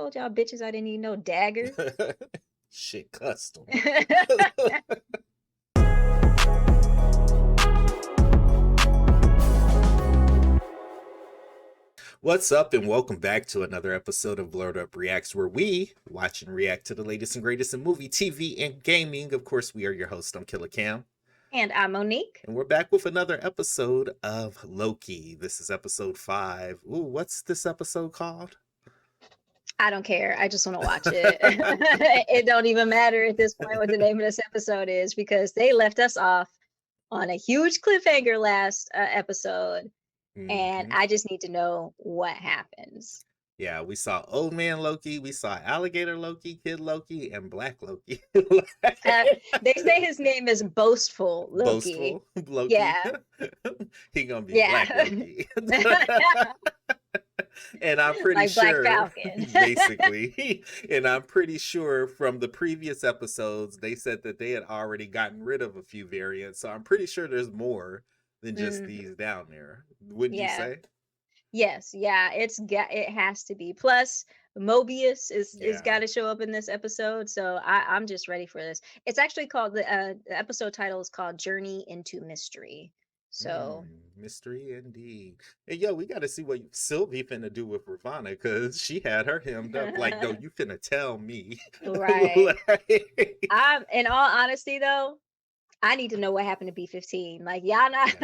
told y'all bitches I didn't need no daggers. Shit custom. What's up, and welcome back to another episode of Blerd Up Reacts, where we watch and react to the latest and greatest in movie, TV, and gaming. Of course, we are your host. I'm Killer Cam. And I'm Monique. And we're back with another episode of Loki. This is episode 5. Ooh, what's this episode called? I don't care. I just want to watch it. It don't even matter at this point what the name of this episode is, because they left us off on a huge cliffhanger last episode. And I just need to know what happens. Yeah, we saw Old Man Loki, we saw Alligator Loki, Kid Loki, and Black Loki. They say his name is Boastful Loki. Boastful Loki? Yeah. He gonna be Black Loki. And I'm pretty like sure, Black Falcon. basically, and I'm pretty sure from the previous episodes, they said that they had already gotten rid of a few variants. So I'm pretty sure there's more than just these down there. Wouldn't you say? Yes, yeah, it has to be. Plus, Mobius is got to show up in this episode, so I'm just ready for this. It's actually called the episode title is called Journey into Mystery. So mystery indeed. Hey, yo, we got to see what Sylvie finna do with Ravana, because she had her hemmed up like, no, you finna tell me. Right. In all honesty, though, I need to know what happened to B-15. Like, y'all not.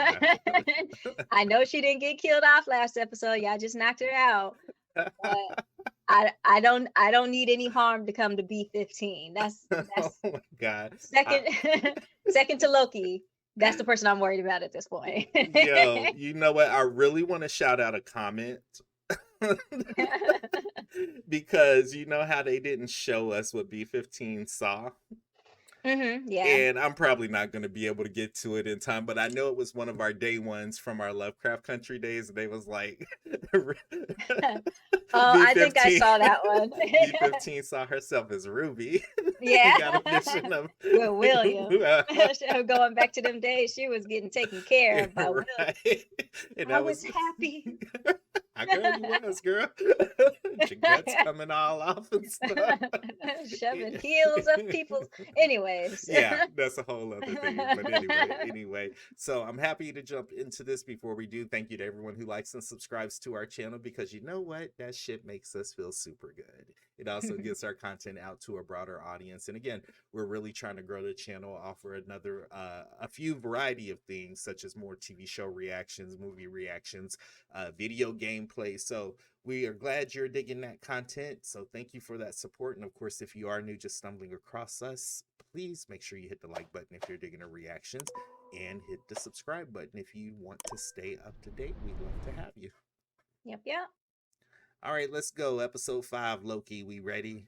I know she didn't get killed off last episode. Y'all just knocked her out. But I don't need any harm to come to B-15. That's oh my God. Second to Loki. That's the person I'm worried about at this point. Yo, you know what? I really want to shout out a comment. Because you know how they didn't show us what B-15 saw? Yeah. And I'm probably not going to be able to get to it in time, but I know it was one of our day ones from our Lovecraft Country days, and they was like, I think I saw that one. B-15 saw herself as Ruby. Yeah. Got a vision of with William. Going back to them days, she was getting taken care of by William. And I was happy. I girl, you was, girl. Your guts coming all off and stuff. Shoving heels up people's. Anyways. Yeah, that's a whole other thing. But anyway. So I'm happy to jump into this. Before we do, thank you to everyone who likes and subscribes to our channel, because you know what? That shit makes us feel super good. It also gets our content out to a broader audience. And again, we're really trying to grow the channel, offer another a few variety of things, such as more TV show reactions, movie reactions, video gameplay. So we are glad you're digging that content. So thank you for that support. And of course, if you are new, just stumbling across us, please make sure you hit the like button if you're digging our reactions, and hit the subscribe button if you want to stay up to date. We'd love to have you. Yep. All right, let's go. Episode 5, Loki. We ready?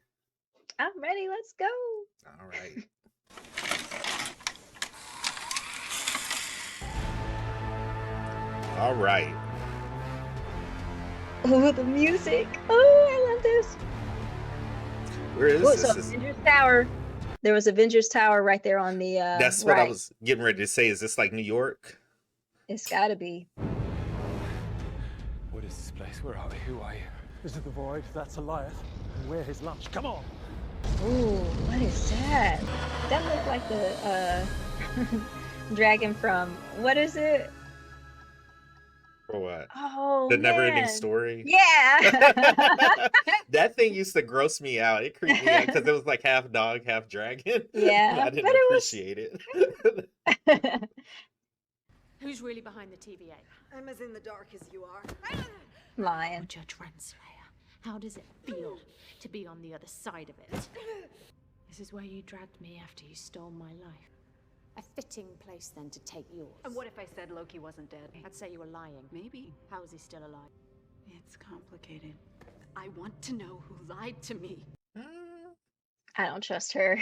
I'm ready. Let's go. All right. All right. Oh, the music. Oh, I love this. Where is this? So Avengers Tower. There was Avengers Tower right there on the That's what I was getting ready to say. Is this like New York? It's gotta be. What is this place? Where are we? Who are you? This is the Void. That's Goliath. And we're his lunch. Come on. Ooh, what is that? That looked like the dragon from, what is it? Or what? Oh, The Never-Ending Story? Yeah. That thing used to gross me out. It creeped me out because it was like half dog, half dragon. Yeah. I didn't appreciate it. Who's really behind the TVA? I'm as in the dark as you are. Lion. Judge Renslayer, how does it feel to be on the other side of it? This is where you dragged me after you stole my life. A fitting place then to take yours. And what if I said Loki wasn't dead? I'd say you were lying. Maybe. How is he still alive? It's complicated. I want to know who lied to me. I don't trust her.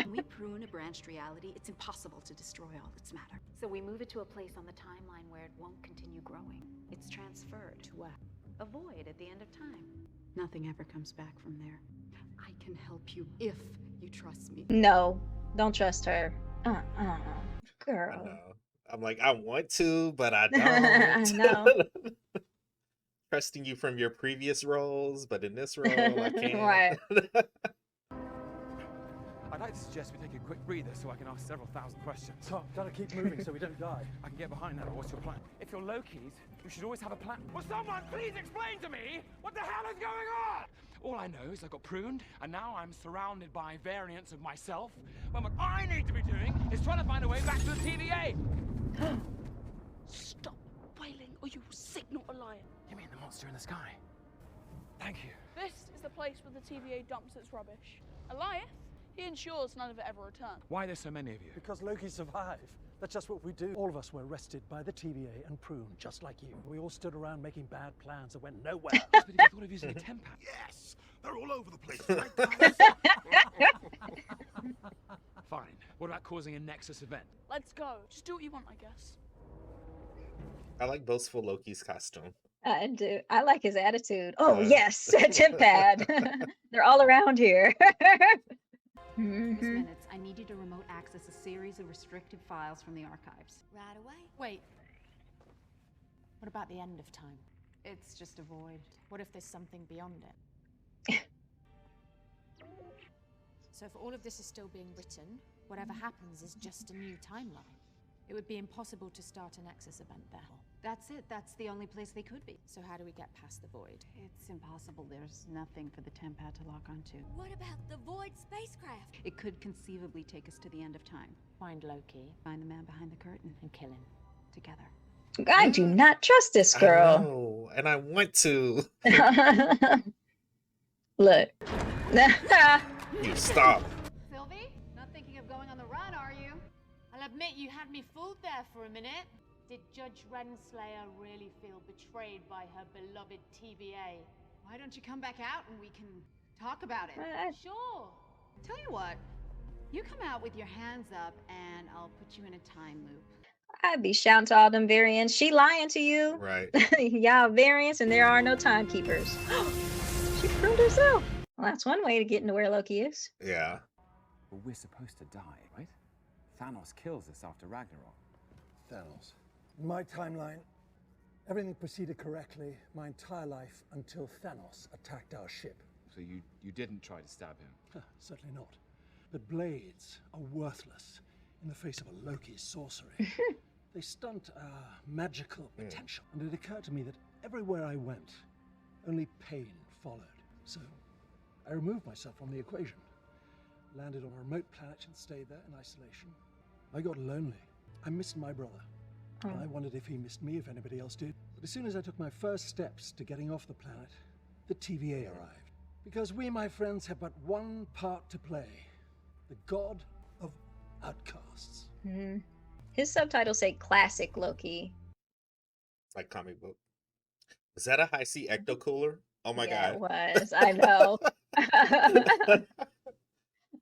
When we prune a branched reality, it's impossible to destroy all that's matter. So we move it to a place on the timeline where it won't continue growing. It's transferred To where? a void at the end of time. Nothing ever comes back from there. I can help you if you trust me. No, don't trust her. Girl. I'm like, I want to, but I don't. I know. trusting you from your previous roles, but in this role, I can't. Right. I'd like to suggest we take a quick breather so I can ask several thousand questions. Tom, gotta keep moving so we don't die. I can get behind that, but what's your plan? If you're Loki's, you should always have a plan. Will someone please explain to me what the hell is going on? All I know is I got pruned, and now I'm surrounded by variants of myself, when what I need to be doing is trying to find a way back to the TVA. Stop wailing or you will signal a lion. You mean the monster in the sky? Thank you. This is the place where the TVA dumps its rubbish. Elias, he ensures none of it ever returns. Why are there so many of you? Because Loki survived. That's just what we do. All of us were arrested by the TVA and pruned, just like you. We all stood around making bad plans that went nowhere. But if you thought of using a temp pack. Yes, they're all over the place. Right, guys? Fine. What about causing a Nexus event? Let's go. Just do what you want, I guess. I like boastful Loki's costume. I do. I like his attitude. Oh, yes, temp pad. They're all around here. Miss Minutes, I need you to remote access a series of restricted files from the archives. Right away. Wait. What about the end of time? It's just a void. What if there's something beyond it? So if all of this is still being written, whatever happens is just a new timeline. It would be impossible to start a Nexus event there. That's it. That's the only place they could be. So how do we get past the void? It's impossible. There's nothing for the temp pad to lock onto. What about the Void spacecraft? It could conceivably take us to the end of time. Find Loki Find the man behind the curtain and kill him. together. I do not trust this I girl. know, and I want to. Look. You stop. Sylvie, not thinking of going on the run, are you? I'll admit you had me fooled there for a minute. Did Judge Renslayer really feel betrayed by her beloved TVA? Why don't you come back out and we can talk about it? Sure. Tell you what, you come out with your hands up and I'll put you in a time loop. I'd be shouting to all them variants. She lying to you. Right. Y'all variants and there are no timekeepers. She pruned herself. Well, that's one way to get into where Loki is. Yeah. Well, we're supposed to die, right? Thanos kills us after Ragnarok. Thanos. In my timeline, everything proceeded correctly my entire life until Thanos attacked our ship. So you didn't try to stab him? Certainly not. But blades are worthless in the face of a Loki sorcery. They stunt our magical potential. And it occurred to me that everywhere I went, only pain followed. So I removed myself from the equation, landed on a remote planet and stayed there in isolation. I got lonely. I missed my brother. And I wondered if he missed me, if anybody else did. But as soon as I took my first steps to getting off the planet, the TVA arrived. Because we, my friends, have but one part to play. The god of outcasts. His subtitles say classic Loki. Like comic book. Is that a high C ecto cooler? Oh my Yeah, god. it was. I know.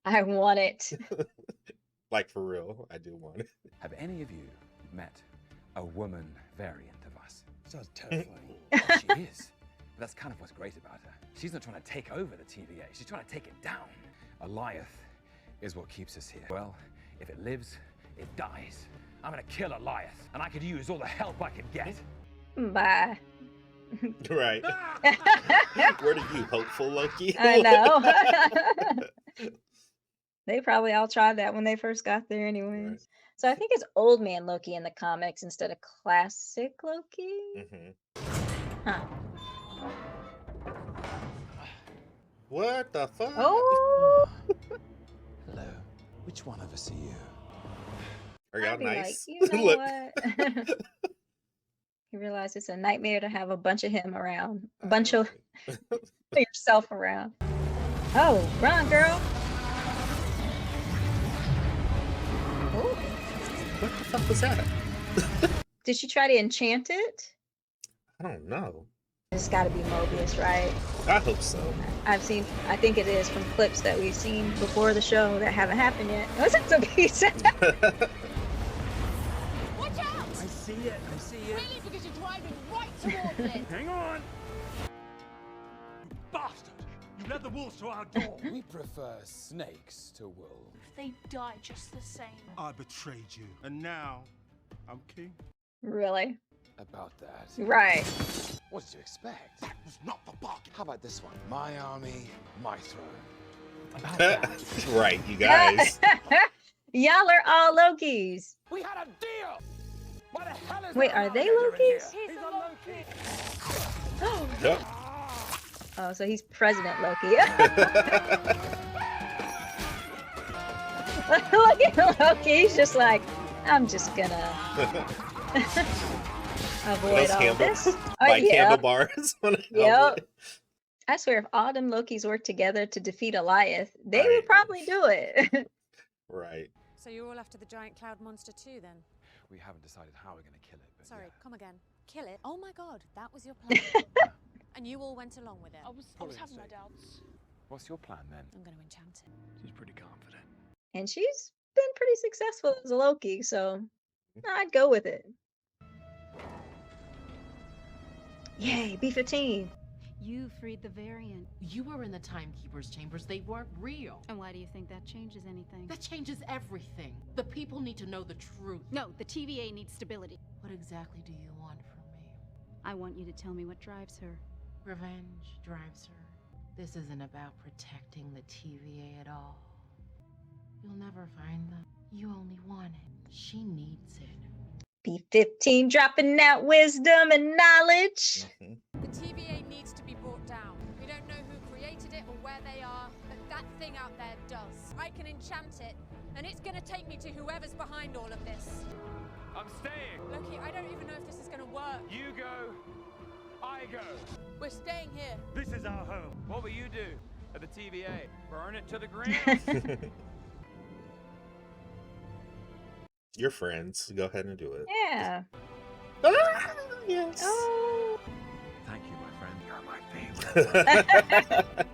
I want it. Like for real, I do want it. Have any of you met a woman variant of us? Sounds terrifying. Oh, she is. But that's kind of what's great about her. She's not trying to take over the TVA. She's trying to take it down. Goliath is what keeps us here. Well, if it lives, it dies. I'm gonna kill Goliath, and I could use all the help I can get. Bye. Right. Where are you, hopeful Loki? I know. They probably all tried that when they first got there anyways. Right. So I think it's old man Loki in the comics instead of classic Loki. Huh. What the fuck? Oh, Hello. Which one of us are you? Are y'all I'd be nice? like, you know Look. what? You realize it's a nightmare to have a bunch of him around, a bunch of yourself around. Oh, run, girl! Oh, What the fuck was that? did she try to enchant it? I don't know. It's got to be Mobius, right? I hope so. I think it is from clips that we've seen before the show that haven't happened yet. Was it some pizza? Watch out! I see it, I see it. Really? Because you're driving right towards it. Hang on! You bastard! You led the wolves to our door. We prefer snakes to wolves. They die just the same. I betrayed you, and now I'm king. Really? About that. Right. What did you expect? That was not the bargain. How about this one? My army, my throne. About that. Right, you guys. Y'all are all Lokis. We had a deal! What the hell is Wait, that are they alligator in here? Lokis? He's a Loki! Yep. Oh, so he's President Loki. Look at Loki. He's just like, I'm just gonna avoid all this. Like handlebars. Yep. I swear, if all them Lokis worked together to defeat Goliath, they would probably do it. Right. So you're all after the giant cloud monster too, then? We haven't decided how we're going to kill it. But Sorry, yeah. come again. Kill it? Oh my god, that was your plan. And you all went along with it. I was having my doubts. What's your plan then? I'm going to enchant it. She's pretty confident. And she's been pretty successful as a Loki, so I'd go with it. Yay, B-15. You freed the variant. You were in the Timekeeper's chambers. They weren't real. And why do you think that changes anything? That changes everything. The people need to know the truth. No, the TVA needs stability. What exactly do you want from me? I want you to tell me what drives her. Revenge drives her. This isn't about protecting the TVA at all. You'll never find them. You only want it. She needs it. B-15 dropping that wisdom and knowledge. The TVA needs to be brought down. We don't know who created it or where they are, but that thing out there does. I can enchant it, and it's gonna take me to whoever's behind all of this. I'm staying. Loki, I don't even know if this is gonna work. You go. I go. We're staying here. This is our home. What will you do at the TVA? Burn it to the ground? You're friends. Go ahead and do it. Yeah. Yes. Oh. Thank you, my friend. You're my favorite.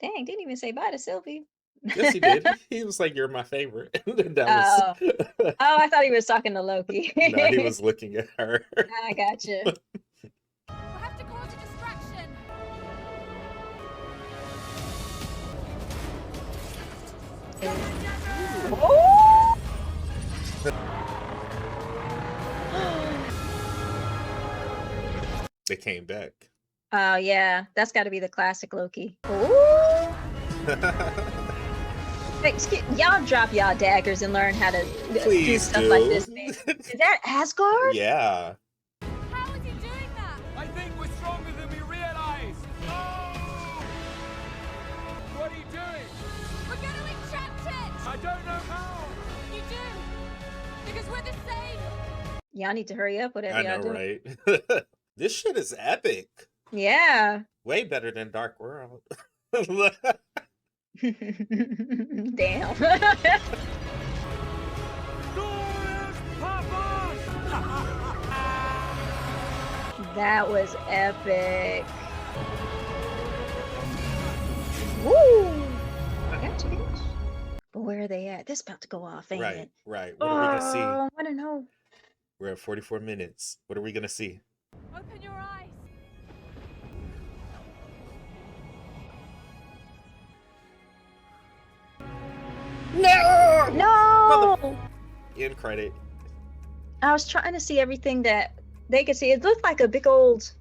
Dang, didn't even say bye to Sylvie. Yes, he did. He was like, "You're my favorite." That Oh. was... Oh, I thought he was talking to Loki. No, he was looking at her. I gotcha. We'll have to cause a distraction. Oh! They came back. Oh yeah, that's got to be the classic Loki. Ooh. Hey, y'all drop y'all daggers and learn how to do Please stuff do. like this. Man. Is that Asgard? Yeah. How is he doing that? I think we're stronger than we realize. Oh! What are you doing? We're gonna enchant it! I don't know how. You do! Because we're the same! Y'all need to hurry up, whatever I y'all know, do. right? This shit is epic. Yeah. Way better than Dark World. Damn. That was epic. Woo! Gotcha, bitch. But where are they at? This about to go off, ain't Right, it? right. What are we gonna see? I want to know. We're at 44 minutes. What are we gonna see? Open your eyes! No! No! End credit. I was trying to see everything that they could see. It looked like a big old.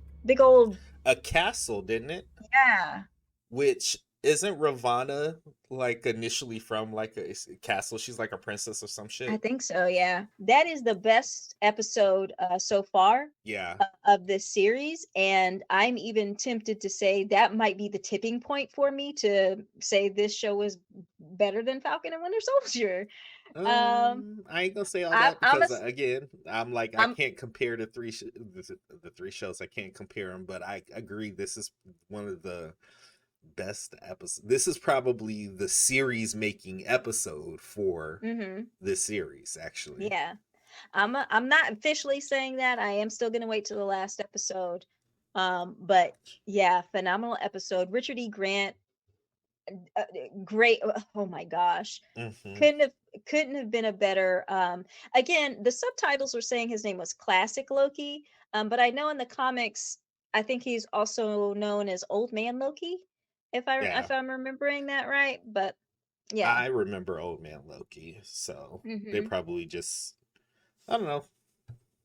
A castle, didn't it? Yeah. Which isn't Ravana like initially from like a castle? She's like a princess or some shit. I think so. Yeah. That is the best episode so far. Yeah. Of this series, and I'm even tempted to say that might be the tipping point for me to say this show is better than Falcon and Winter Soldier. I ain't gonna say all that because again, I'm like I can't compare the three shows. I can't compare them, but I agree this is one of the best episodes. This is probably the series making episode for this series, actually. Yeah. I'm not officially saying that. I am still gonna wait till the last episode. But yeah, phenomenal episode. Richard E. Grant, great. Oh my gosh, couldn't have been a better. Again, the subtitles were saying his name was Classic Loki, but I know in the comics, I think he's also known as Old Man Loki, if I'm remembering that right. But yeah, I remember Old Man Loki, so they probably just. I don't know.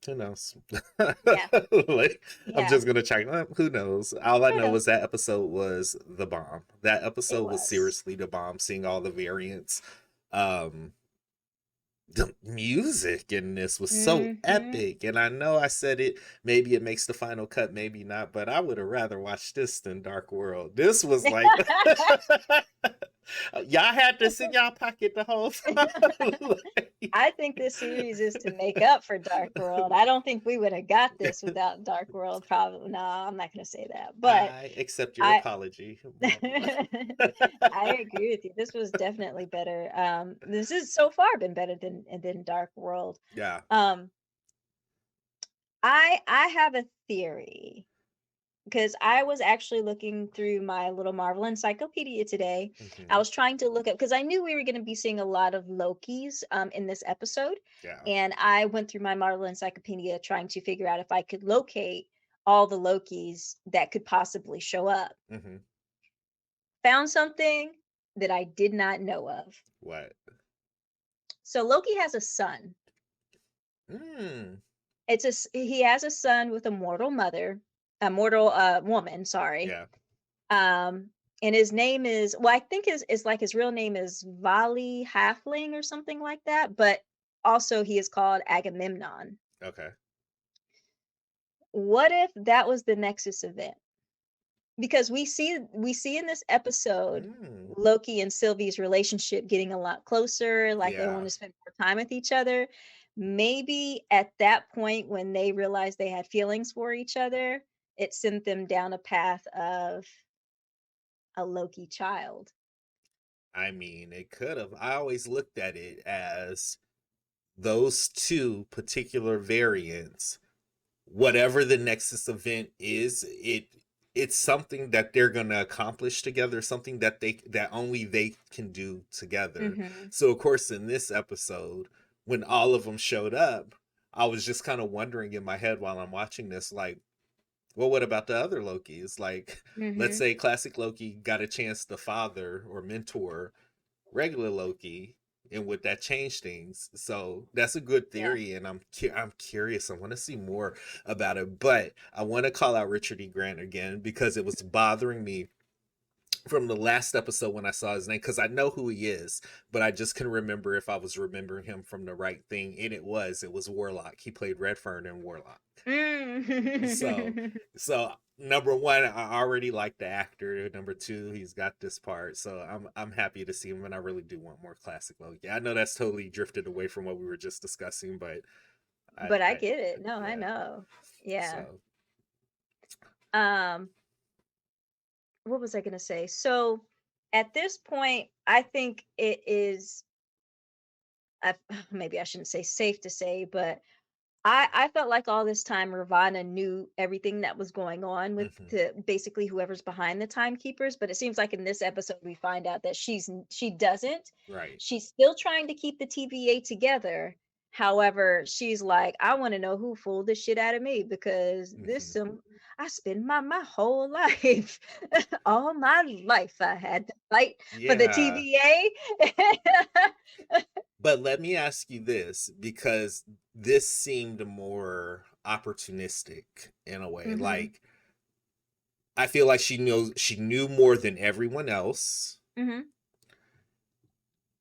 Who knows? Yeah. Like, I'm Yeah. just gonna check. Who knows? All I Who know knows? is that episode was the bomb. That It episode was was. seriously the bomb. Seeing all the variants, um, the music in this was so epic. And I know I said it. Maybe it makes the final cut, maybe not. But I would have rather watched this than Dark World. This was like. Y'all had this in y'all pocket the whole time. I think this series is to make up for Dark World. I don't think we would have got this without Dark World. Probably no, I'm not going to say that. But I accept your I apology. I agree with you. This was definitely better. This has so far been better than Dark World. Yeah. I have a theory because I was actually looking through my little Marvel encyclopedia today. I was trying to look up because I knew we were going to be seeing a lot of Lokis in this episode. Yeah. And I went through my Marvel encyclopedia trying to figure out if I could locate all the Lokis that could possibly show up. Found something that I did not know of. What? So Loki has a son. He has a son with a mortal mother. A mortal woman, sorry. Yeah. And his name is, well, I think is like his real name is Vali Halfling or something like that, but also he is called Agamemnon. Okay. What if that was the Nexus event? Because we see in this episode Loki and Sylvie's relationship getting a lot closer, like they want to spend more time with each other. Maybe at that point when they realized they had feelings for each other, it sent them down a path of a Loki child. I mean, it could have. I always looked at it as those two particular variants, whatever the Nexus event is, it's something that they're going to accomplish together, something that only they can do together. So of course in this episode, when all of them showed up, I was just kind of wondering in my head while I'm watching this, like, well, what about the other Lokis? Like, let's say classic Loki got a chance to father or mentor regular Loki, and would that change things? So that's a good theory, and I'm curious. I want to see more about it, but I want to call out Richard E. Grant again because it was bothering me from the last episode when I saw his name, because I know who he is, but I just couldn't remember if I was remembering him from the right thing, and it was Warlock. He played Redfern in Warlock. So number one, I already like the actor. Number two, he's got this part, so I'm happy to see him, and I really do want more classic Loki. I know that's totally drifted away from what we were just discussing, but I get it. No, I know. Yeah. So. What was I going to say? So at this point, I think it is, maybe I shouldn't say safe to say, but I felt like all this time Ravana knew everything that was going on with basically whoever's behind the timekeepers, but it seems like in this episode we find out that she doesn't. Right. She's still trying to keep the TVA together. However, she's like, I want to know who fooled the shit out of me, because I spend my whole life, all my life, I had to fight for the TVA. But let me ask you this, because this seemed more opportunistic in a way. Like, I feel like she knew more than everyone else.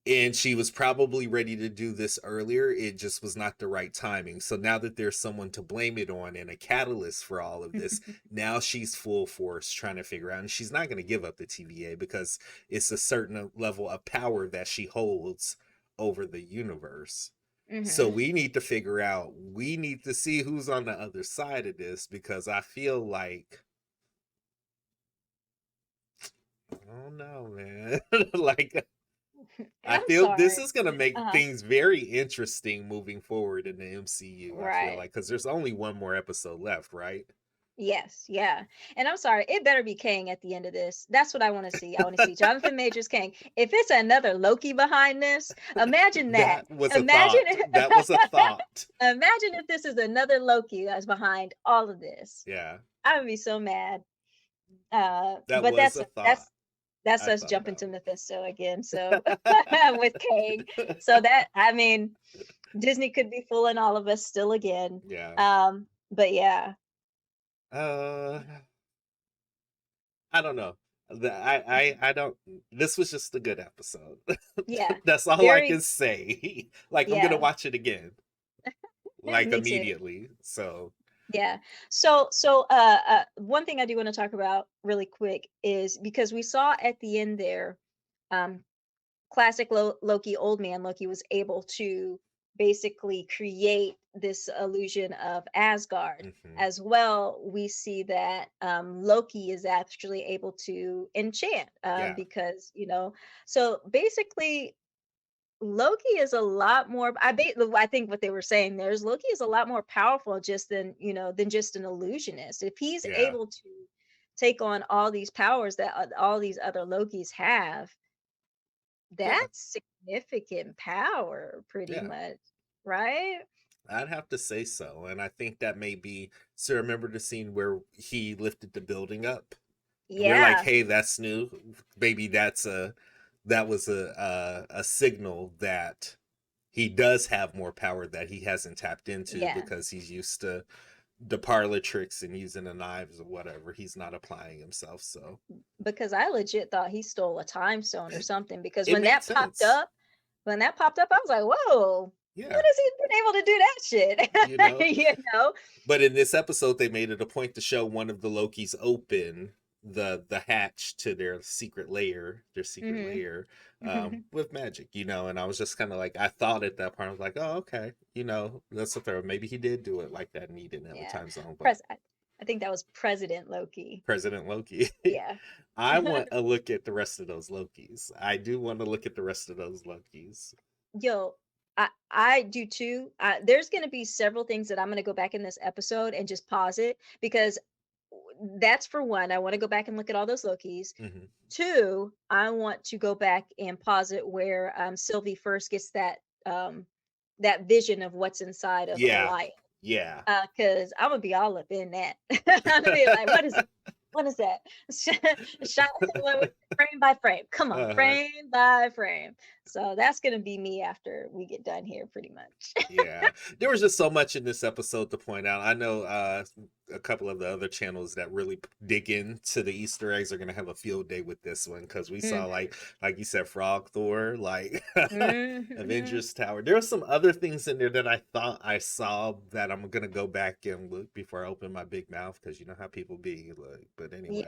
And she was probably ready to do this earlier. It just was not the right timing. So now that there's someone to blame it on and a catalyst for all of this, now she's full force trying to figure out. And she's not going to give up the TVA because it's a certain level of power that she holds over the universe. So we need to figure out, we need to see who's on the other side of this, because I feel like, I don't know, man. Like, I feel this is going to make things very interesting moving forward in the MCU. Right. I feel like, because there's only one more episode left, right? Yes, yeah. And I'm sorry, it better be Kang at the end of this. That's what I want to see. I want to see Jonathan Majors Kang. If it's another Loki behind this, imagine that. That was a thought. That was a thought. Imagine if this is another Loki that's behind all of this. Yeah. I would be so mad. That but was that's a thought. That's us jumping to Mephisto again. So with Kang. So that, I mean, Disney could be fooling all of us still again. Yeah. But yeah, Uh, I don't know. I don't. This was just a good episode. yeah, That's all I very, can say. Like I'm gonna yeah, watch it again, like me too. immediately. So Yeah. One thing I do want to talk about really quick is because we saw at the end there, um, classic Loki, old man Loki was able to basically create this illusion of Asgard. mhm. As well, we see that Loki is actually able to enchant Yeah, because, so basically Loki is a lot more I think what they were saying there is Loki is a lot more powerful just than just an illusionist. If he's yeah, able to take on all these powers that all these other Lokis have, yeah, that's significant power pretty yeah. much, right? I'd have to say so, and I think that may be. So remember the scene where he lifted the building up, and we're like, Yeah, "Hey, that's new. Maybe that was a signal that he does have more power that he hasn't tapped into yeah. because he's used to the parlor tricks and using the knives or whatever. He's not applying himself, so Because I legit thought he stole a time stone or something because it made sense. when that popped up, I was like, whoa, Yeah, when has he been able to do that you know. shit? you know? But in this episode, they made it a point to show one of the Lokis open the hatch to their secret hmm lair, with magic, and I was just kind of like, I thought at that point, I was like, oh, okay, that's a fair. Maybe he did do it like that, and he didn't have a Yeah. time zone, but I think that was President Loki. President Loki. Yeah. I want a look at the rest of those Lokis. I do want to look at the rest of those Lokis. Yo, I do too. There's going to be several things that I'm going to go back in this episode and just pause it because that's for one. I want to go back and look at all those Lokis. Hmm. Two, I want to go back and pause it where Sylvie first gets that vision of what's inside of Yeah, Elias. yeah. Because I'm gonna be all up in that. I'm gonna be like, what is it? What is that? Shot frame by frame. Come on, Uh-huh. frame by frame. So that's gonna be me after we get done here, pretty much. Yeah, there was just so much in this episode to point out. I know a couple of the other channels that really dig into the Easter eggs are gonna have a field day with this one because we saw Mhm, like you said, Frog Thor, like mhm. Avengers Tower. There were some other things in there that I thought I saw that I'm gonna go back and look before I open my big mouth because you know how people be. Like, but anyway.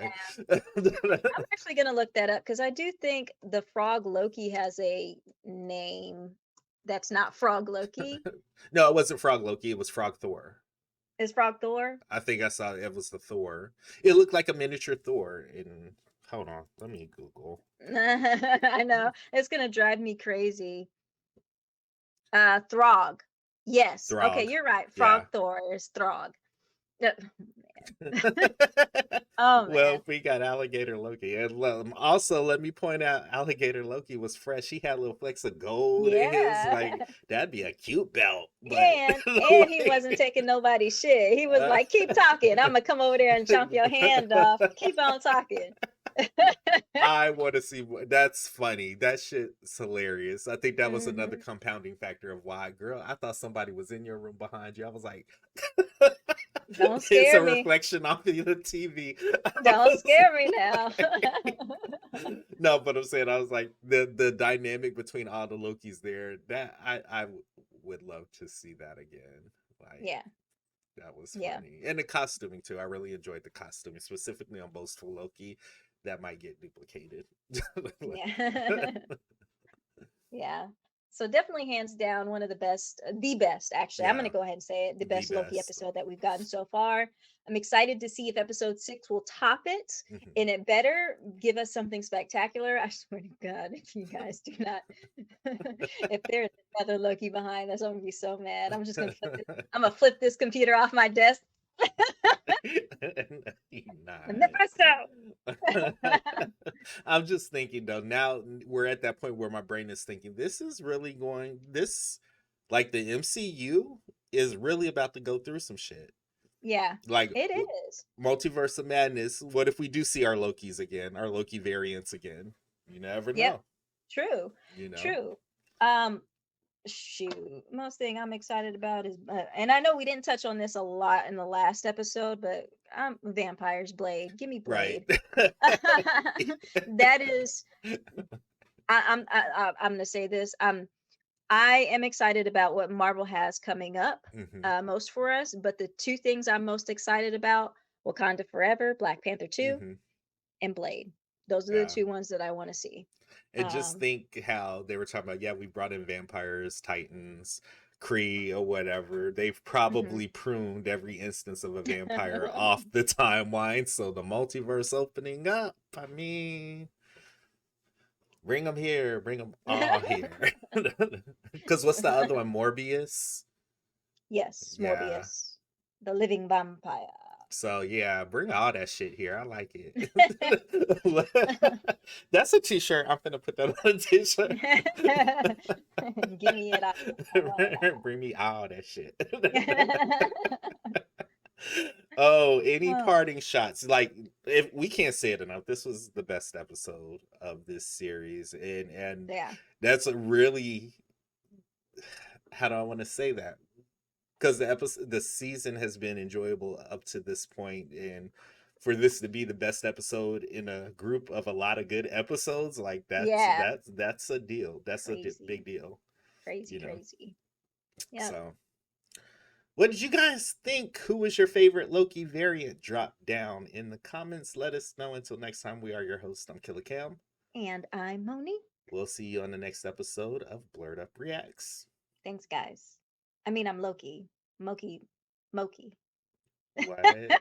Yeah, I'm actually gonna look that up because I do think the frog Loki has a name that's not Frog Loki. No, it wasn't Frog Loki. It was Frog Thor. Is Frog Thor? I think I saw it was the Thor. It looked like a miniature Thor. And hold on, let me Google. I know. It's gonna drive me crazy. Throg. Yes. Okay, Throg. you're right. Yeah. Frog Thor is Throg. Uh, Oh man. Well, we got Alligator Loki. And also, let me point out, Alligator Loki was fresh. He had little flecks of gold in his, Yeah. like, that'd be a cute belt. But And he wasn't taking nobody's shit. He was uh, like, keep talking. I'm gonna come over there and chomp your hand off. Keep on talking. I want to see that's funny. That shit's hilarious. I think that was another Mhm. compounding factor of why, girl, I thought somebody was in your room behind you. I was like, Don't it's a scare me. reflection off of the TV. I Don't was scare me now. like, no, but I'm saying, I was like, the dynamic between all the Lokis there, that I would love to see that again. Like, Yeah. that was Yeah. funny. And the costuming too. I really enjoyed the costuming, specifically on Boastful Loki. That might get duplicated. Yeah. Yeah. So definitely hands down one of the best actually. I'm Yeah, gonna go ahead and say it, the the best Loki best. episode that we've gotten so far. I'm excited to see if episode 6 will top it, Mhm. and it better give us something spectacular. I swear to God, if you guys do not, if there's another Loki behind us, I'm gonna be so mad. I'm gonna flip this computer off my desk. Nice. I'm just thinking though, now we're at that point where my brain is thinking this is really like the MCU is really about to go through some shit. Yeah, Like it is. Multiverse of Madness. What if we do see our Lokis again, our Loki variants again? You never Yep. know. True. You know. True. Um, Shoot, most thing I'm excited about is, and I know we didn't touch on this a lot in the last episode, but vampires, Blade. Give me Right. Blade. That is, I'm gonna say this. I am excited about what Marvel has coming up, Mhm. most for us. But the two things I'm most excited about: Wakanda Forever, Black Panther 2, Mhm. and Blade. Those are the Yeah. two ones that I want to see. And just think how they were talking about, yeah, we brought in vampires, titans, Kree, or whatever. They've probably pruned every instance of a vampire off the timeline. So the multiverse opening up, I mean, bring them here, bring them all here. Because what's the other one? Morbius? Yes, Yeah. Morbius, the living vampire. So yeah, bring all that shit here. I like it. That's a t-shirt. I'm gonna put that on a t-shirt. Give me it. Bring me all that shit. Oh, any parting shots? Like, if we can't say it enough, this was the best episode of this series, and Yeah. that's a really, how do I want to say that? Because the season has been enjoyable up to this point, and for this to be the best episode in a group of a lot of good episodes, like Yeah. that's a deal. That's a Crazy. big deal. Crazy, You know? crazy. Yeah. So, what did you guys think? Who was your favorite Loki variant? Drop down in the comments. Let us know. Until next time, we are your hosts. I'm Killer Cam. And I'm Moni. We'll see you on the next episode of Blerd Up Reacts. Thanks, guys. I mean, I'm Loki. Moki. What?